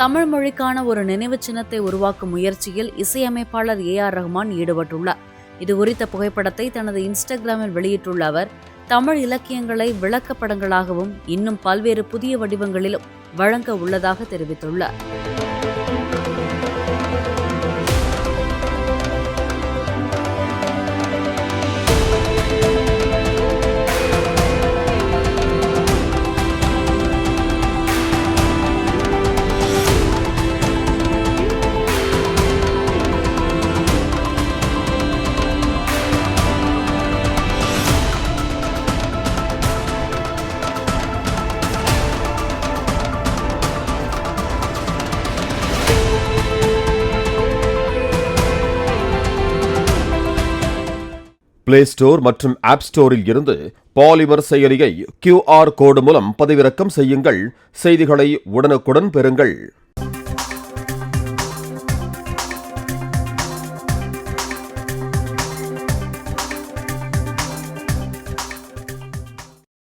தமிழ் மொழிக்கான ஒரு நினைவு சின்னத்தை உருவாக்கும் முயற்சியில் இசையமைப்பாளர் AR ரஹ்மான் ஈடுபட்டுள்ளார். இது குறித்த புகைப்படத்தை தனது இன்ஸ்டாகிராமில் வெளியிட்டுள்ள அவர், தமிழ் இலக்கியங்களை விளக்கப்படங்களாகவும் இன்னும் பல்வேறு புதிய வடிவங்களிலும் வழங்க உள்ளதாக தெரிவித்துள்ளார். பிளே ஸ்டோர் மற்றும் ஆப் ஸ்டோரில் இருந்து பாலிமர் செயலியை QR கோடு மூலம் பதிவிறக்கம் செய்யுங்கள். செய்திகளை உடனுக்குடன் பெறுங்கள்.